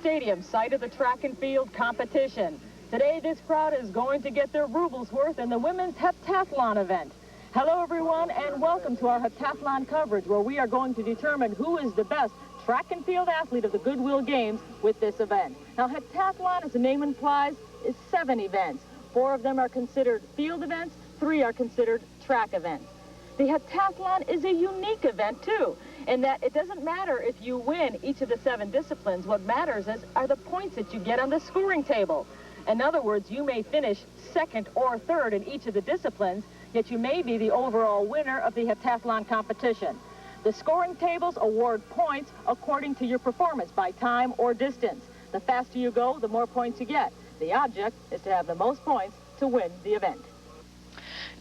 Stadium, site of the track and field competition. Today, this crowd is going to get their rubles worth in the women's heptathlon event. Hello, everyone, and welcome to our heptathlon coverage, where we are going to determine who is the best track and field athlete of the Goodwill Games with this event. Now, heptathlon, as the name implies, is 7 events. 4 of them are considered field events, 3 are considered track events. The heptathlon is a unique event, too, in that it doesn't matter if you win each of the 7 disciplines. What matters are the points that you get on the scoring table. In other words, you may finish 2nd or 3rd in each of the disciplines, yet you may be the overall winner of the heptathlon competition. The scoring tables award points according to your performance by time or distance. The faster you go, the more points you get. The object is to have the most points to win the event.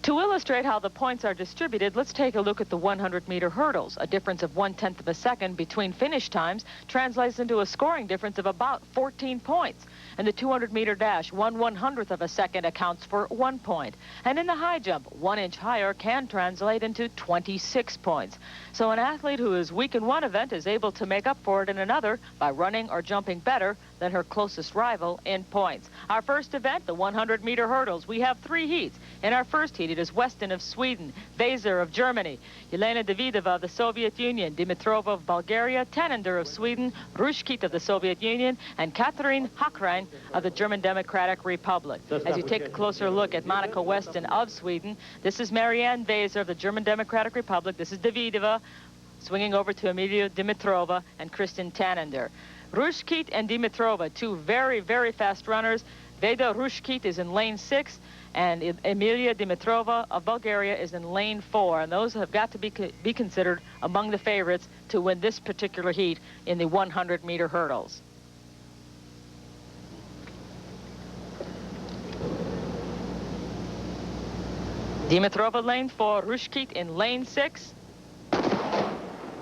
To illustrate how the points are distributed, let's take a look at the 100-meter hurdles. A difference of 1/10 of a second between finish times translates into a scoring difference of about 14 points. And the 200-meter dash, 1/100th of a second accounts for 1 point. And in the high jump, 1 inch higher can translate into 26 points. So an athlete who is weak in one event is able to make up for it in another by running or jumping better than her closest rival in points. Our first event, the 100-meter hurdles. We have 3 heats. In our first heat, it is Weston of Sweden, Vaser of Germany, Yelena Davidova of the Soviet Union, Dimitrova of Bulgaria, Tannender of Sweden, Rushkit of the Soviet Union, and Katharine Hackrein of the German Democratic Republic. As you take a closer look at Monica Weston of Sweden, this is Marianne Vaser of the German Democratic Republic. This is Davidova, swinging over to Emilia Dimitrova and Kristin Tannender. Rushkit and Dimitrova, 2 very, very fast runners. Veda Rushkit is in lane 6, and Emilia Dimitrova of Bulgaria is in lane 4. And those have got to be considered among the favorites to win this particular heat in the 100-meter hurdles. Dimitrova lane 4, Rushkit in lane 6.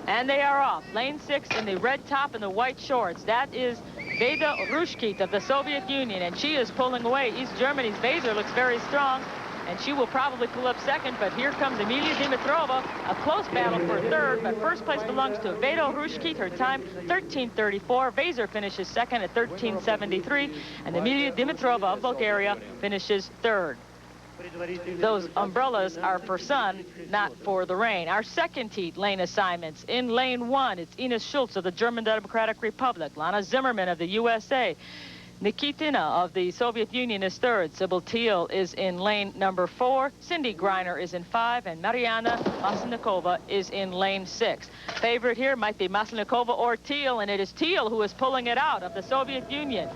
And they are off. Lane 6 in the red top and the white shorts. That is Veda Rushkit of the Soviet Union, and she is pulling away. East Germany's Vaser looks very strong, and she will probably pull up 2nd, but here comes Emilia Dimitrova. A close battle for 3rd, but 1st place belongs to Veda Rushkit. Her time, 13:34. Vaser finishes 2nd at 13:73, and Emilia Dimitrova of Bulgaria finishes 3rd. Those umbrellas are for sun, not for the rain. Our second heat lane assignments. In lane 1, it's Ines Schultz of the German Democratic Republic, Lana Zimmerman of the USA, Nikitina of the Soviet Union is 3rd. Sybil Teal is in lane number 4. Cindy Greiner is in 5, and Mariana Maslenikova is in lane 6. Favorite here might be Maslenikova or Teal, and it is Teal who is pulling it out of the Soviet Union.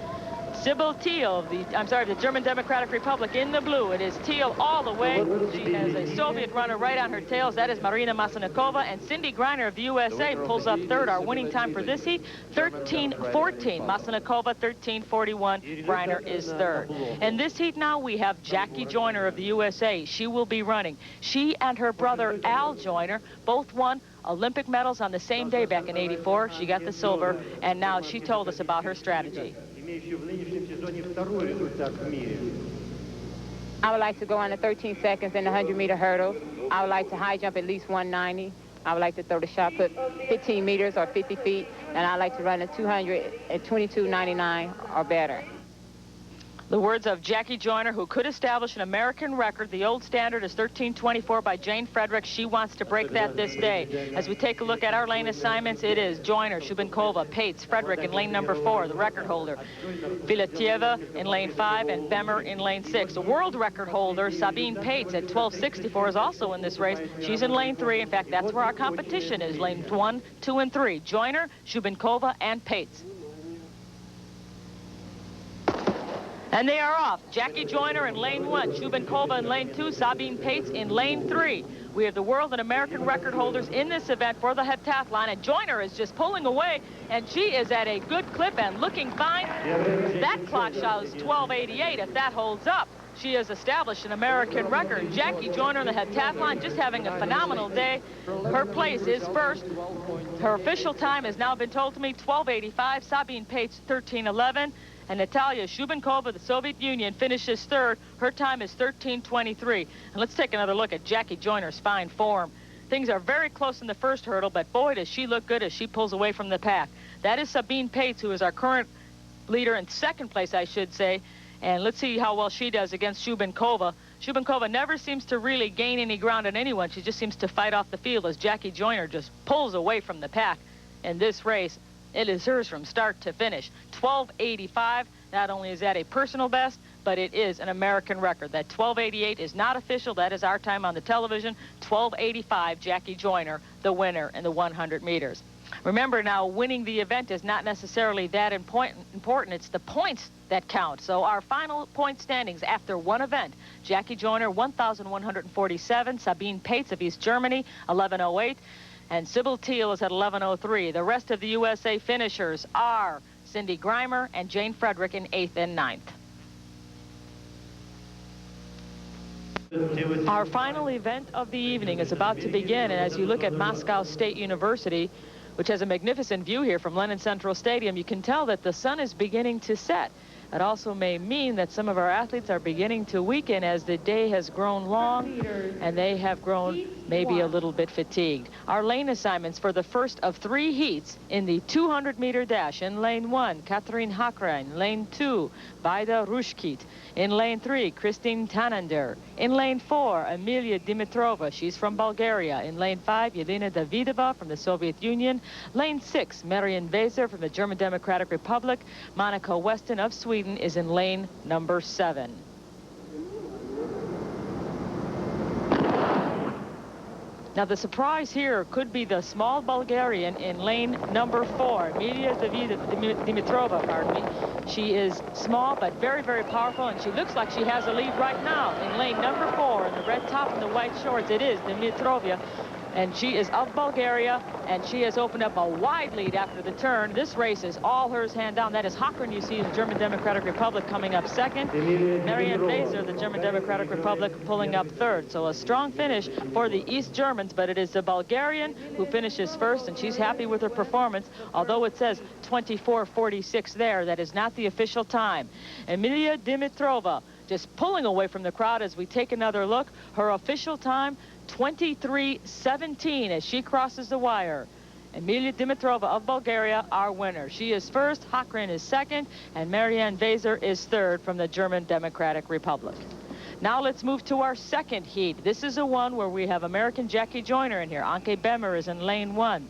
Sybil Teal of the German Democratic Republic in the blue. It is Teal all the way. She has a Soviet runner right on her tails. That is Marina Maslenikova. And Cindy Greiner of the USA pulls up 3rd. Our winning time for this heat, 13:14. Maslenikova, 13:41. Greiner is 3rd. In this heat now, we have Jackie Joyner of the USA. She will be running. She and her brother Al Joyner both won Olympic medals on the same day back in '84. She got the silver, and now she told us about her strategy. I would like to go on the 13 seconds in the 100-meter hurdle. I would like to high jump at least 190. I would like to throw the shot put 15 meters or 50 feet, and I'd like to run a 200 at 22:99 or better. The words of Jackie Joyner, who could establish an American record. The old standard is 13:24 by Jane Frederick. She wants to break that this day. As we take a look at our lane assignments, it is Joyner, Shubenkova, Pates, Frederick in lane number 4, the record holder. Filatieva in lane 5, and Bemer in lane 6. The world record holder, Sabine Pates, at 12:64 is also in this race. She's in lane 3. In fact, that's where our competition is, lanes 1, 2, and 3. Joyner, Shubenkova, and Pates. And they are off. Jackie Joyner in lane 1, Shubenkova in lane 2, Sabine Pates in lane 3. We have the world and American record holders in this event for the heptathlon, and Joyner is just pulling away, and she is at a good clip and looking fine. That clock shows 12:88 if that holds up. She has established an American record. Jackie Joyner in the heptathlon just having a phenomenal day. Her place is 1st. Her official time has now been told to me, 12:85. Sabine Pates, 13:11. And Natalia Shubenkova, the Soviet Union, finishes 3rd. Her time is 13:23. And let's take another look at Jackie Joyner's fine form. Things are very close in the first hurdle, but boy, does she look good as she pulls away from the pack. That is Sabine Pates, who is our current leader in second place, I should say. And let's see how well she does against Shubenkova. Shubenkova never seems to really gain any ground on anyone. She just seems to fight off the field as Jackie Joyner just pulls away from the pack in this race. It is hers from start to finish. 12:85. Not only is that a personal best, but it is an American record. That 12:88 is not official. That is our time on the television. 12:85, Jackie Joyner, the winner in the 100 meters. Remember now, winning the event is not necessarily that important. It's the points that count. So our final point standings after one event: Jackie Joyner, 1,147. Sabine Pates of East Germany, 11:08. And Sybil Teal is at 11:03. The rest of the USA finishers are Cindy Greimer and Jane Frederick in 8th and 9th. Our final event of the evening is about to begin, and as you look at Moscow State University, which has a magnificent view here from Lenin Central Stadium, you can tell that the sun is beginning to set. It also may mean that some of our athletes are beginning to weaken as the day has grown long and they have grown maybe a little bit fatigued. Our lane assignments for the first of 3 heats in the 200-meter dash: in lane 1, Catherine Hakrein; lane 2, Vaida Rushkit; in lane 3, Christine Tanander; in lane 4, Emilia Dimitrova, she's from Bulgaria; in lane 5, Yelena Davidova from the Soviet Union; lane 6, Marianne Weser from the German Democratic Republic; Monica Weston of Sweden is in lane number 7. Now the surprise here could be the small Bulgarian in lane number 4, Emilia Dimitrova, pardon me. She is small but very, very powerful, and she looks like she has a lead right now in lane number 4 in the red top and the white shorts. It is Dimitrova, and she is of Bulgaria, and she has opened up a wide lead after the turn. This race is all hers, hand down. That is Hakrein, you see, in the German Democratic Republic, coming up second. Marianne Weser, the German Democratic Republic, pulling up third. So a strong finish for the East Germans, but it is the Bulgarian who finishes first, and she's happy with her performance, although it says 24:46 there. That is not the official time. Emilia Dimitrova just pulling away from the crowd as we take another look. Her official time, 23:17 as she crosses the wire. Emilia Dimitrova of Bulgaria, our winner. She is first, Hakrein is second, and Marianne Weser is third from the German Democratic Republic. Now let's move to our second heat. This is the one where we have American Jackie Joyner in here. Anke Bemmer is in lane 1.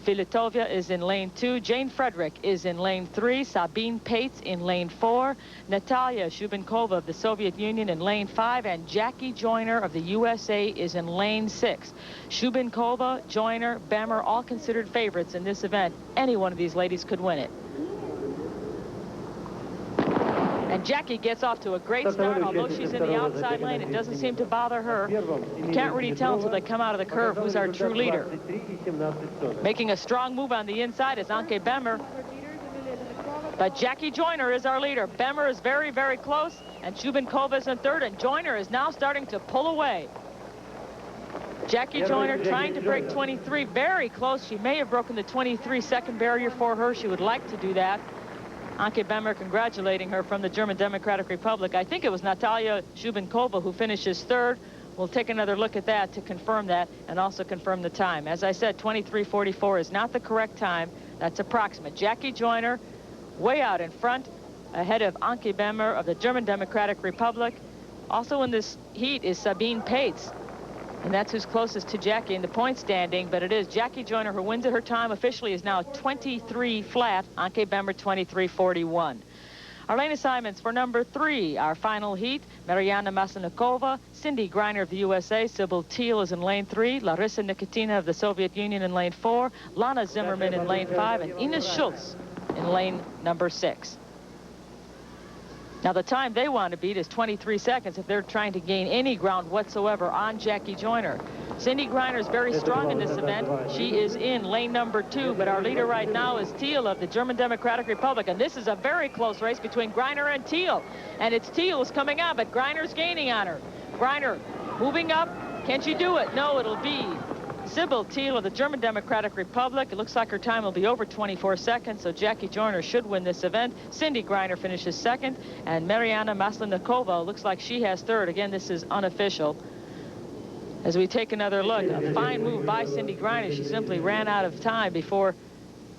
Filitovia is in lane 2. Jane Frederick is in lane 3. Sabine Pates in lane 4. Natalia Shubenkova of the Soviet Union in lane 5. And Jackie Joyner of the USA is in lane 6. Shubenkova, Joyner, Bemmer, all considered favorites in this event. Any one of these ladies could win it. And Jackie gets off to a great start. Although she's in the outside lane, it doesn't seem to bother her. You can't really tell until they come out of the curve who's our true leader. Making a strong move on the inside is Anke Bemmer. But Jackie Joyner is our leader. Bemmer is very, very close, and Shubenkova is in third, and Joyner is now starting to pull away. Jackie Joyner trying to break 23, very close. She may have broken the 23-second barrier for her. She would like to do that. Anke Bemmer congratulating her from the German Democratic Republic. I think it was Natalia Shubenkova who finishes third. We'll take another look at that to confirm that and also confirm the time. As I said, 23:44 is not the correct time. That's approximate. Jackie Joyner way out in front, ahead of Anke Bemmer of the German Democratic Republic. Also in this heat is Sabine Pates, and that's who's closest to Jackie in the point standing, but it is Jackie Joyner who wins it. Her time officially is now 23 flat. Anke Bemmer 23:41. Our lane assignments for number 3, our final heat: Mariana Maslenikova, Cindy Greiner of the USA, Sybil Teal is in lane 3, Larissa Nikitina of the Soviet Union in lane 4, Lana Zimmerman in lane 5, and Ines Schultz in lane number 6. Now the time they want to beat is 23 seconds if they're trying to gain any ground whatsoever on Jackie Joyner. Cindy Greiner is very strong in this event. She is in lane number 2, but our leader right now is Teal of the German Democratic Republic, and this is a very close race between Greiner and Teal, and it's Teal's coming out, but Greiner's gaining on her. Greiner moving up. Can she do it? No, it'll be Sybil Teal of the German Democratic Republic. It looks like her time will be over 24 seconds, so Jackie Joyner should win this event. Cindy Greiner finishes second, and Mariana Maslenikova looks like she has third. Again, this is unofficial. As we take another look, a fine move by Cindy Greiner. She simply ran out of time before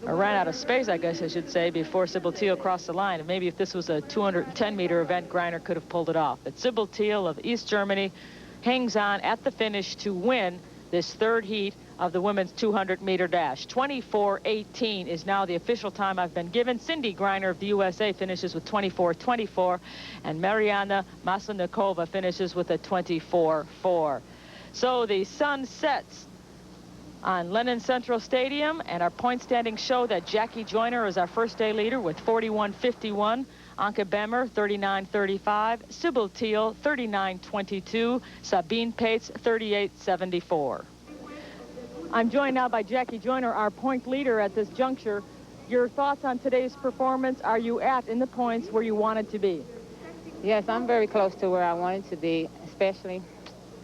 or ran out of space, I guess I should say, before Sybil Teal crossed the line. And maybe if this was a 210-meter event, Greiner could have pulled it off. But Sybil Teal of East Germany hangs on at the finish to win this third heat of the women's 200-meter dash. 24:18 is now the official time I've been given. Cindy Greiner of the USA finishes with 24:24, and Mariana Maslenikova finishes with a 24:4. So the sun sets on Lennon Central Stadium, and our point standings show that Jackie Joyner is our first day leader with 41:51. Anke Bemmer, 39:35. Sybil Teal, 39:22. Sabine Pates, 38:74. I'm joined now by Jackie Joyner, our point leader at this juncture. Your thoughts on today's performance? Are you in the points where you wanted to be? Yes, I'm very close to where I wanted to be, especially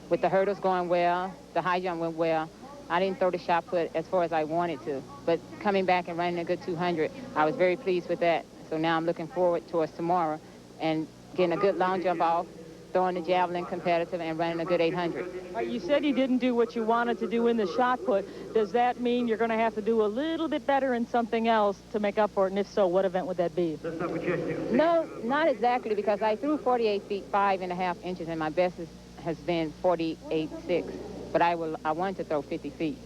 with the hurdles going well. The high jump went well. I didn't throw the shot put as far as I wanted to, but coming back and running a good 200, I was very pleased with that. So now I'm looking forward towards tomorrow and getting a good long jump off, throwing the javelin competitive, and running a good 800. You said you didn't do what you wanted to do in the shot put. Does that mean you're going to have to do a little bit better in something else to make up for it? And if so, what event would that be? No, not exactly, because I threw 48 feet 5.5 inches, and my best has been 48.6. But I wanted to throw 50 feet.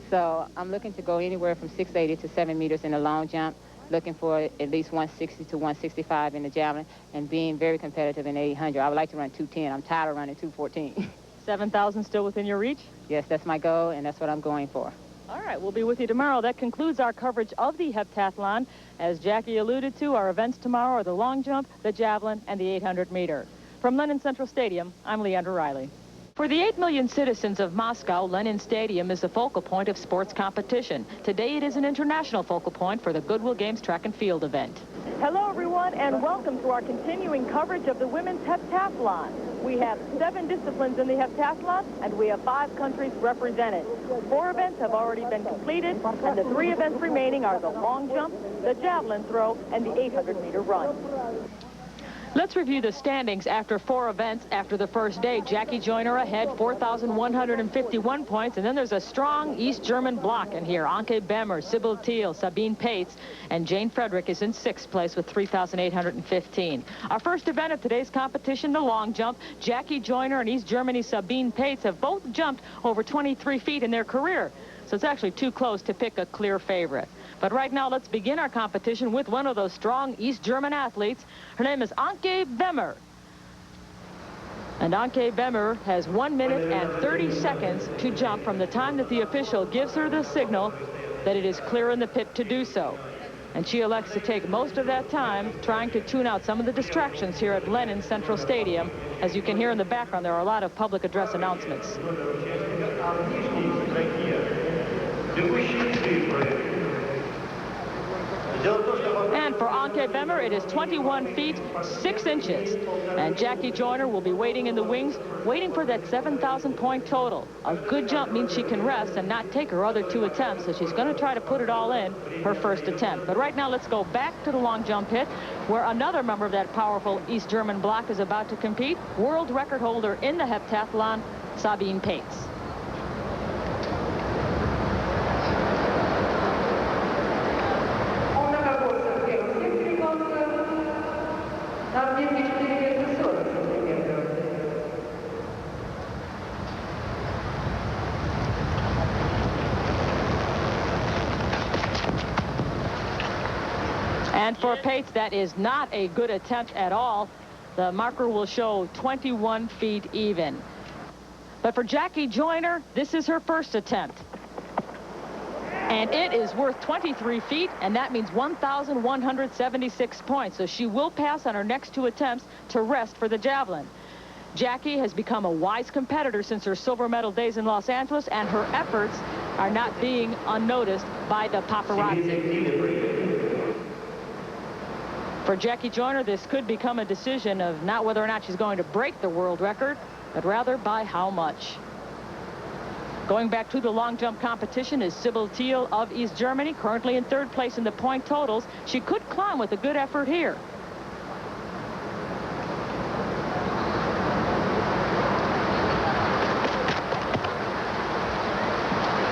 So I'm looking to go anywhere from 680 to 7 meters in the long jump, looking for at least 160 to 165 in the javelin, and being very competitive in 800. I would like to run 210. I'm tired of running 214. 7,000 still within your reach? Yes, that's my goal, and that's what I'm going for. All right, we'll be with you tomorrow. That concludes our coverage of the heptathlon. As Jackie alluded to, our events tomorrow are the long jump, the javelin, and the 800-meter. From Lennon Central Stadium, I'm Leandra Riley. For the 8 million citizens of Moscow, Lenin Stadium is the focal point of sports competition. Today it is an international focal point for the Goodwill Games track and field event. Hello everyone, and welcome to our continuing coverage of the women's heptathlon. We have 7 disciplines in the heptathlon, and we have 5 countries represented. 4 events have already been completed, and the 3 events remaining are the long jump, the javelin throw, and the 800-meter run. Let's review the standings after 4 events after the first day. Jackie Joyner ahead, 4,151 points. And then there's a strong East German block in here. Anke Bemmer, Sybil Teal, Sabine Pates, and Jane Frederick is in 6th place with 3,815. Our first event of today's competition, the long jump. Jackie Joyner and East Germany's Sabine Pates have both jumped over 23 feet in their career. So it's actually too close to pick a clear favorite. But right now, let's begin our competition with one of those strong East German athletes. Her name is Anke Bemmer. And Anke Bemmer has 1 minute and 30 seconds to jump from the time that the official gives her the signal that it is clear in the pit to do so. And she elects to take most of that time trying to tune out some of the distractions here at Lennon Central Stadium. As you can hear in the background, there are a lot of public address announcements. And for Anke Bemmer, it is 21 feet 6 inches. And Jackie Joyner will be waiting in the wings, waiting for that 7,000 point total. A good jump means she can rest and not take her other 2 attempts, so she's going to try to put it all in her first attempt. But right now, let's go back to the long jump pit, where another member of that powerful East German block is about to compete. World record holder in the heptathlon, Sabine Pates. And for Pates, that is not a good attempt at all. The marker will show 21 feet even. But for Jackie Joyner, this is her first attempt. And it is worth 23 feet, and that means 1,176 points. So she will pass on her next 2 attempts to rest for the javelin. Jackie has become a wise competitor since her silver medal days in Los Angeles, and her efforts are not being unnoticed by the paparazzi. For Jackie Joyner, this could become a decision of not whether or not she's going to break the world record, but rather by how much. Going back to the long jump competition is Sybil Teal of East Germany, currently in 3rd place in the point totals. She could climb with a good effort here.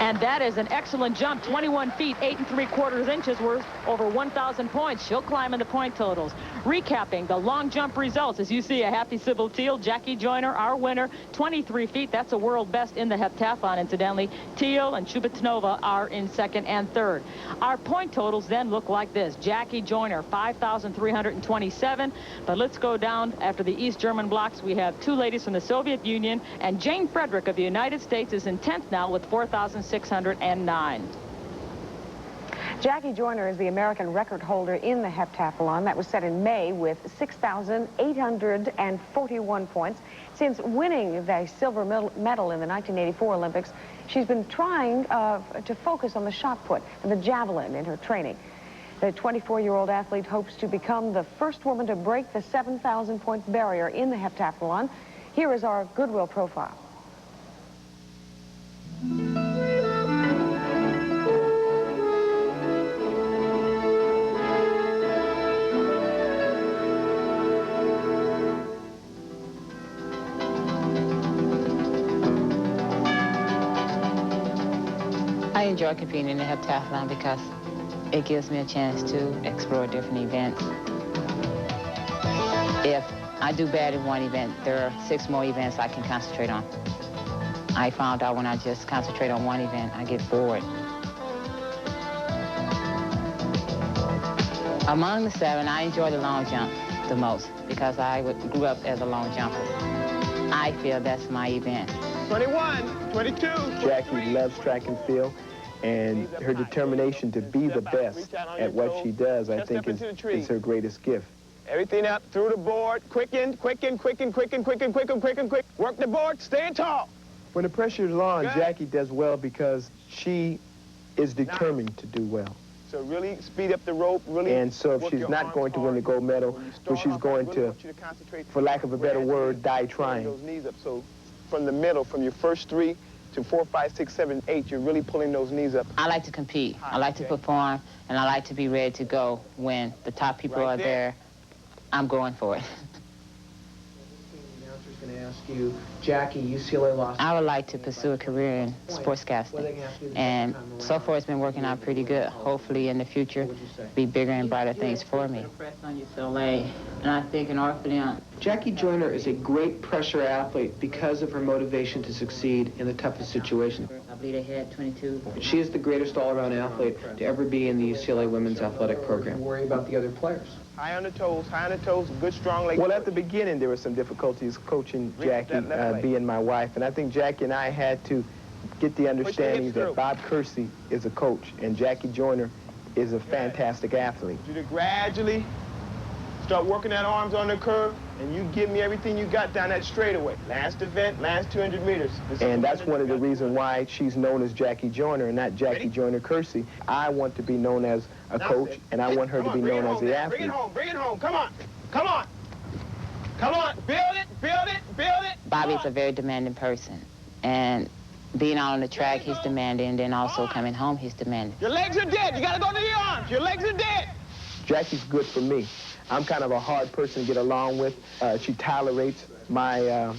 And that is an excellent jump, 21 feet, 8 3/4 inches, worth over 1,000 points. She'll climb in the point totals. Recapping the long jump results, as you see, a happy Sybil Teal, Jackie Joyner, our winner, 23 feet. That's a world best in the heptathlon, incidentally. Teal and Chubetnova are in second and third. Our point totals then look like this. Jackie Joyner, 5,327. But let's go down after the East German blocks. We have two ladies from the Soviet Union, and Jane Frederick of the United States is in 10th now with 4,609. Jackie Joyner is the American record holder in the heptathlon. That was set in May with 6,841 points. Since winning the silver medal in the 1984 Olympics, she's been trying to focus on the shot put and the javelin in her training. The 24-year-old athlete hopes to become the first woman to break the 7,000 point barrier in the heptathlon. Here is our Goodwill profile. I enjoy competing in the heptathlon because it gives me a chance to explore different events. If I do bad in one event, there are 6 more events I can concentrate on. I found out when I just concentrate on one event, I get bored. Among the 7, I enjoy the long jump the most because I grew up as a long jumper. I feel that's my event. 21, 22, Jackie loves track and field, and her determination to be the best at what she does, I think, is her greatest gift. Everything up through the board, quicken, quicken, quicken, quicken, quicken, quicken, quicken, quick. Work the board, stay tall. When the pressure is on, Jackie does well because she is determined to do well. So really speed up the rope, really. And so if she's not going to win the gold medal, but she's going to, for lack of a better word, die trying. Those knees up. So from the middle, from your first 3 to 4, 5, 6, 7, 8, you're really pulling those knees up. I like to compete. I like to perform, and I like to be ready to go when the top people are there. I'm going for it. The announcer's going to ask you, Jackie, UCLA lost. I would like to pursue a career in sportscasting, and so far it's been working out pretty good. Hopefully in the future, be bigger and brighter things for me. On UCLA, and I think in order for them. Jackie Joyner is a great pressure athlete because of her motivation to succeed in the toughest situations. I believe they had 22. She is the greatest all-around athlete to ever be in the UCLA women's athletic program. Worry about the other players. High on the toes, good strong leg. Well, at the beginning, there were some difficulties coaching Jackie, being my wife, and I think Jackie and I had to get the understanding that Bob Kersey is a coach, and Jackie Joyner is a fantastic athlete. You to gradually start working that arms on the curve, and you give me everything you got down that straightaway. Last event, last 200 meters. And that's one of the reasons why she's known as Jackie Joyner and not Jackie Joyner Kersey. I want to be known as a coach, and I want her to be known as the athlete. Bring it home, bring it home, come on, come on. Come on, build it, build it, build it. Bobby's a very demanding person, and being out on the track, he's demanding, and then also coming home, he's demanding. Your legs are dead, you gotta go to the arms, your legs are dead. Jackie's good for me. I'm kind of a hard person to get along with. She tolerates my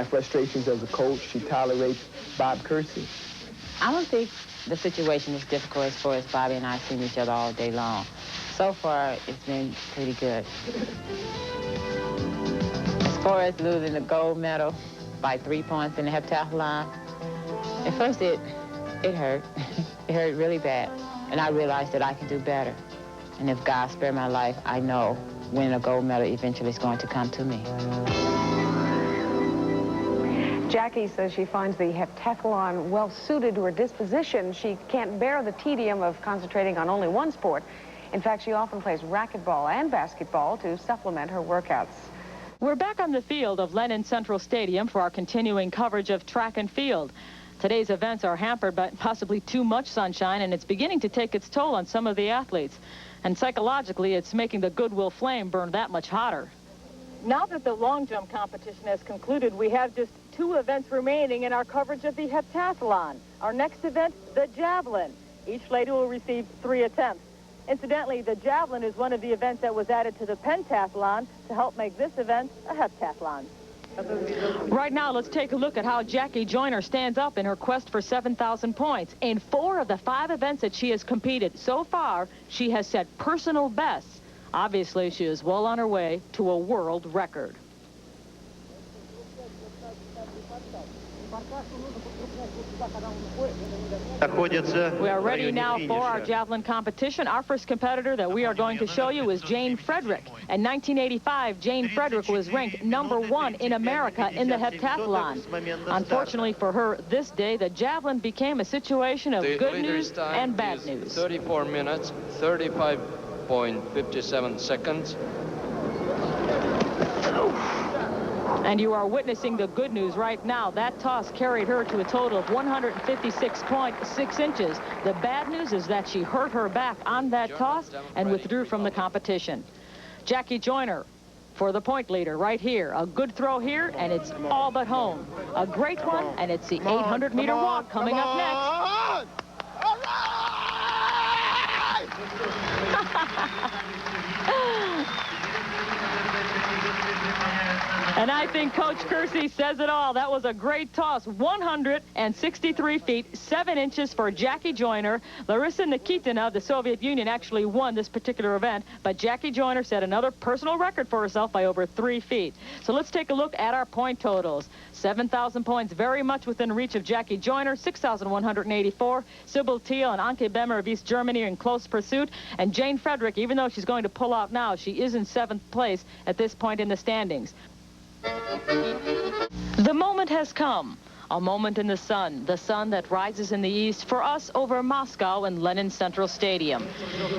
frustrations as a coach. She tolerates Bob Kersey. I don't think the situation is difficult as far as Bobby and I seeing each other all day long. So far, it's been pretty good. As far as losing the gold medal by 3 points in the heptathlon, at first it hurt. It hurt really bad. And I realized that I can do better. And if God spared my life, I know winning a gold medal eventually is going to come to me. Jackie says she finds the heptathlon well-suited to her disposition. She can't bear the tedium of concentrating on only one sport. In fact, she often plays racquetball and basketball to supplement her workouts. We're back on the field of Lennon Central Stadium for our continuing coverage of track and field. Today's events are hampered by possibly too much sunshine, and it's beginning to take its toll on some of the athletes. And psychologically, it's making the Goodwill flame burn that much hotter. Now that the long jump competition has concluded, we have just 2 events remaining in our coverage of the heptathlon. Our next event, the Javelin. Each lady will receive 3 attempts. Incidentally, the Javelin is one of the events that was added to the pentathlon to help make this event a heptathlon. Right now, let's take a look at how Jackie Joyner stands up in her quest for 7,000 points. In 4 of the 5 events that she has competed so far, she has set personal bests. Obviously, she is well on her way to a world record. We are ready now for our javelin competition. Our first competitor that we are going to show you is Jane Frederick. In 1985, Jane Frederick was ranked #1 in America in the heptathlon. Unfortunately for her, this day, the javelin became a situation of good news and bad news. 34 minutes, 35.57 seconds. And you are witnessing the good news right now. That toss carried her to a total of 156.6 inches. The bad news is that she hurt her back on that toss and withdrew from the competition. Jackie Joyner for the point leader right here. A good throw here, and it's all but home. A great one, and it's the 800-meter walk coming up next. All right! And I think Coach Kersey says it all. That was a great toss. 163 feet, 7 inches for Jackie Joyner. Larissa Nikitina of the Soviet Union actually won this particular event, but Jackie Joyner set another personal record for herself by over 3 feet. So let's take a look at our point totals. 7,000 points, very much within reach of Jackie Joyner. 6,184. Sybil Thiel and Anke Bemmer of East Germany are in close pursuit. And Jane Frederick, even though she's going to pull out now, she is in 7th place at this point in the standings. The moment has come, a moment in the sun that rises in the east for us over Moscow and Lenin Central Stadium.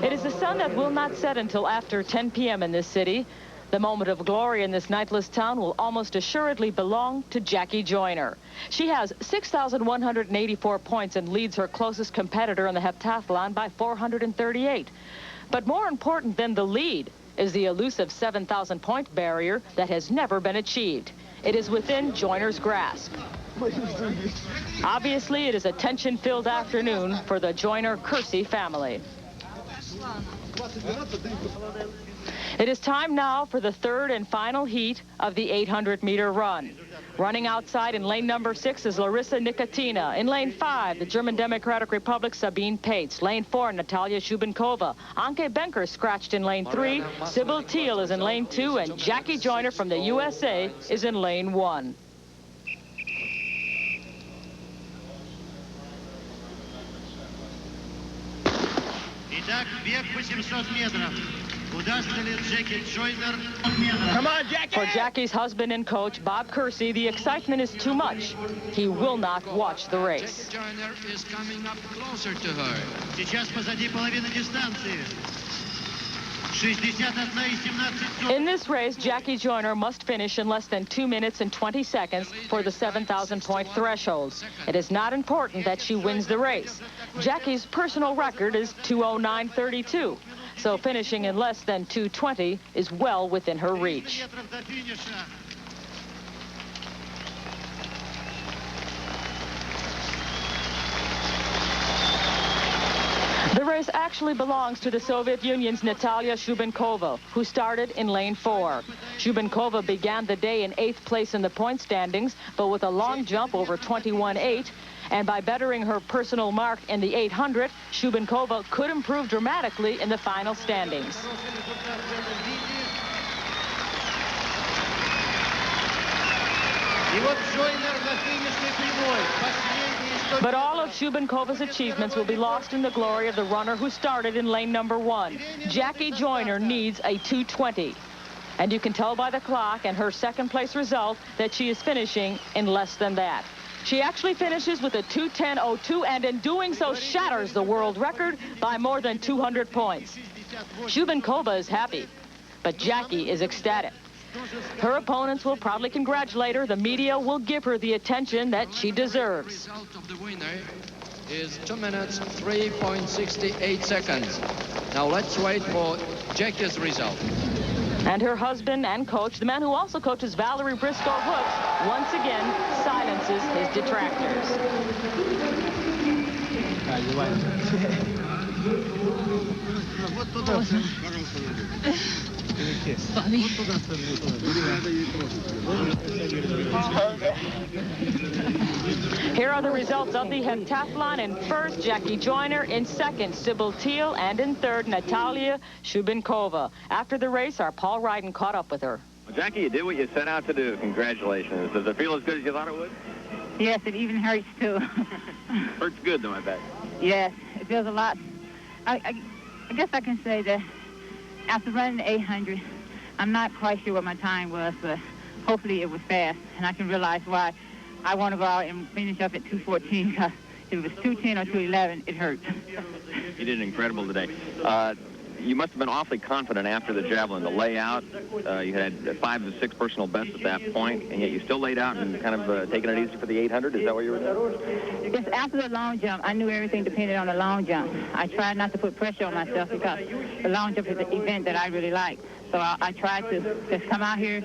It is the sun that will not set until after 10 p.m. in this city. The moment of glory in this nightless town will almost assuredly belong to Jackie Joyner. She has 6,184 points and leads her closest competitor in the heptathlon by 438. But more important than the lead is the elusive 7,000-point barrier that has never been achieved. It is within Joyner's grasp. Obviously, it is a tension-filled afternoon for the Joyner-Kersey family. It is time now for the 3rd and final heat of the 800-meter run. Running outside in lane number 6 is Larissa Nikitina. In lane 5, the German Democratic Republic Sabine Pates. Lane 4, Natalia Shubenkova. Anke Benker scratched in lane 3. Sybil Thiel is in lane 2, and Jackie Joyner from the USA is in lane 1. Итак, бег 800 метров. Come on, Jackie! For Jackie's husband and coach, Bob Kersey, the excitement is too much. He will not watch the race. Jackie Joyner is coming up closer to her. Сейчас позади половины дистанции. 61,17. In this race, Jackie Joyner must finish in less than 2 minutes and 20 seconds for the 7,000-point threshold. It is not important that she wins the race. Jackie's personal record is 2:09.32. So finishing in less than 2:20 is well within her reach. The race actually belongs to the Soviet Union's Natalia Shubenkova, who started in lane 4. Shubenkova began the day in 8th place in the point standings, but with a long jump over 21.8. And by bettering her personal mark in the 800, Shubenkova could improve dramatically in the final standings. But all of Shubenkova's achievements will be lost in the glory of the runner who started in lane number 1. Jackie Joyner needs a 2:20. And you can tell by the clock and her second place result that she is finishing in less than that. She actually finishes with a 2:10.02, and in doing so shatters the world record by more than 200 points. Shubenkova is happy, but Jackie is ecstatic. Her opponents will probably congratulate her. The media will give her the attention that she deserves. The result of the winner is 2 minutes, 3.68 seconds. Now let's wait for Jackie's result. And her husband and coach, the man who also coaches Valerie Briscoe Hooks, once again silences his detractors. Funny. Here are the results of the heptathlon. In first, Jackie Joyner. In second, Sybil Teal. And in third, Natalia Shubinkova. After the race, our Paul Ryden caught up with her. Well, Jackie, you did what you set out to do. Congratulations. Does it feel as good as you thought it would? Yes, it even hurts, too. Hurts good, though, I bet. Yes, it feels a lot. I guess I can say that after running the 800, I'm not quite sure what my time was, but hopefully it was fast, and I can realize why I want to go out and finish up at 2:14, because if it was 2:10 or 2:11, it hurt. You did incredible today. You must have been awfully confident after the Javelin. The layout, you had 5 to 6 personal bests at that point, and yet you still laid out and kind of taking it easy for the 800. Is that what you were doing? Yes, after the long jump, I knew everything depended on the long jump. I tried not to put pressure on myself because the long jump is an event that I really like. So I tried to just come out here,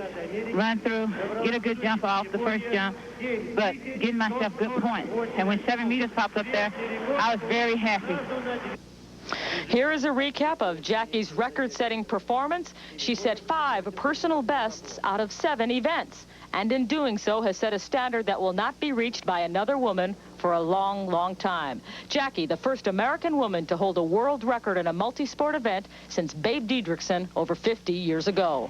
run through, get a good jump off the first jump, but give myself good points. And when 7 meters popped up there, I was very happy. Here is a recap of Jackie's record-setting performance. She set 5 personal bests out of 7 events, and in doing so has set a standard that will not be reached by another woman for a long, long time. Jackie, the first American woman to hold a world record in a multi-sport event since Babe Didrikson over 50 years ago.